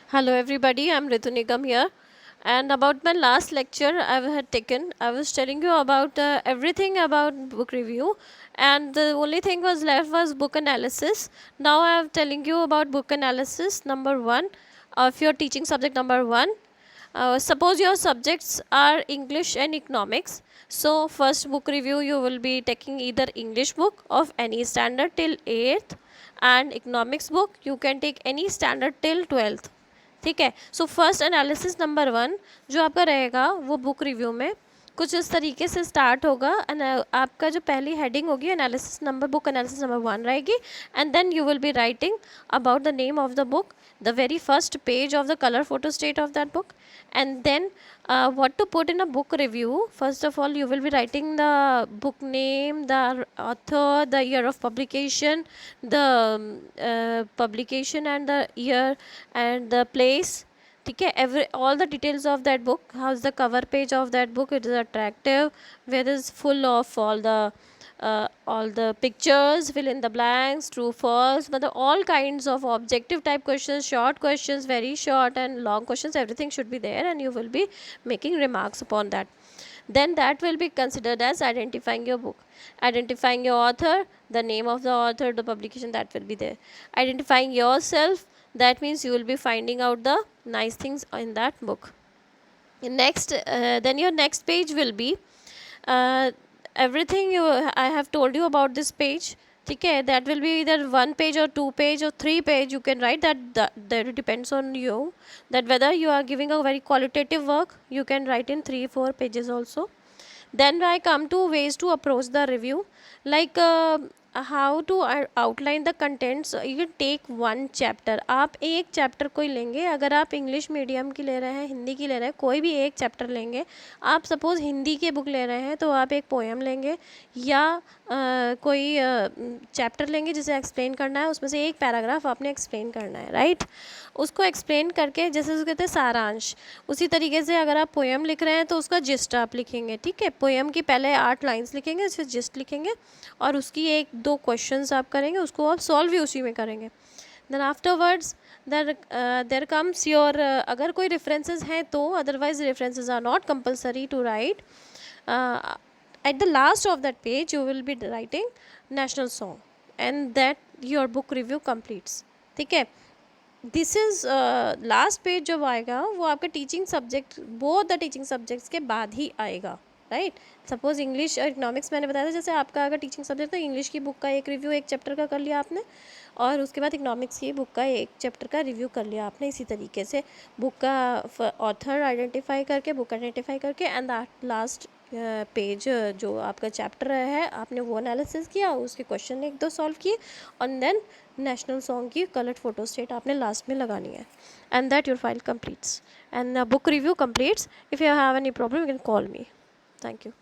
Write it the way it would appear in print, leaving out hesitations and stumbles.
Hello everybody, I'm Ritu Nigam here. And about my last lecture I had taken, I was telling you about everything about book review, and the only thing was left was book analysis. Now I am telling you about book analysis number 1 of your teaching subject number 1. Suppose your subjects are English and economics. So first book review you will be taking either English book of any standard till 8th, and economics book you can take any standard till 12th. ठीक है. So first analysis number 1 जो आपका रहेगा वो book review में कुछ इस तरीके से स्टार्ट होगा. आपका जो पहली हेडिंग होगी analysis number book analysis number 1 रहेगी, and then you will be writing about the name of the book, the very first page of the color photo state of that book, and then what to put in a book review. First of all you will be writing the book name, the author, the year of publication, the publication and the year and the place. ठीक है. All the details of that book, how's the cover page of that book, it is attractive, where is full of all the pictures, fill in the blanks, true false, but all kinds of objective type questions, short questions, very short and long questions, everything should be there, and you will be making remarks upon that. Then that will be considered as identifying your book, identifying your author, the name of the author, the publication, that will be there. Identifying yourself, that means you will be finding out the nice things in that book. Next, then your next page will be everything I have told you about this page. Okay, that will be either 1 page or 2 page or 3 page you can write. That depends on you, that whether you are giving a very qualitative work, you can write in 3-4 pages also. Then I come to ways to approach the review, like how to outline the contents. You can take one chapter. आप एक chapter कोई लेंगे, अगर आप English medium की ले रहे हैं, हिंदी की ले रहे हैं, कोई भी एक चैप्टर लेंगे. आप सपोज़ हिंदी की बुक ले रहे हैं तो आप एक पोएम लेंगे, या कोई चैप्टर लेंगे जिसे एक्सप्लेन करना है, उसमें से एक पैराग्राफ आपने एक्सप्लेन करना है, राइट. उसको एक्सप्लेन करके, जैसे उसको कहते हैं सारांश, उसी तरीके से अगर आप पोएम लिख रहे हैं तो उसका जिस्ट आप लिखेंगे. ठीक है. पोएम की पहले 8 लाइन्स लिखेंगे, फिर जिस्ट लिखेंगे, और उसकी 1-2 क्वेश्चंस आप करेंगे, उसको आप सॉल्व भी उसी में करेंगे. Then afterwards there comes your, अगर कोई रेफरेंसेस हैं तो, otherwise references are not compulsory to write. at the last of that page you will be writing national song, and that your book review completes. ठीक है. This is last page जब आएगा वो आपका teaching subject, both the teaching subjects के बाद ही आएगा, right. Suppose English और इकोनॉमिक्स मैंने बताया था, जैसे आपका अगर टीचिंग सब्जेक्ट तो इंग्लिश की बुक का एक रिव्यू एक चैप्टर का कर लिया आपने, और उसके बाद इकोनॉमिक्स की बुक का एक चैप्टर का रिव्यू कर लिया आपने. इसी तरीके से बुक का ऑथर आइडेंटिफाई करके, बुक आइडेंटिफाई करके, एंड लास्ट पेज जो आपका चैप्टर है आपने वो एनालिसिस किया, उसके क्वेश्चन 1-2 सॉल्व किए, और देन नेशनल सॉन्ग की कलर्ड फोटो स्टेट आपने लास्ट में लगानी है, and that your file completes and book review completes. If you have any problem you can call me. Thank you.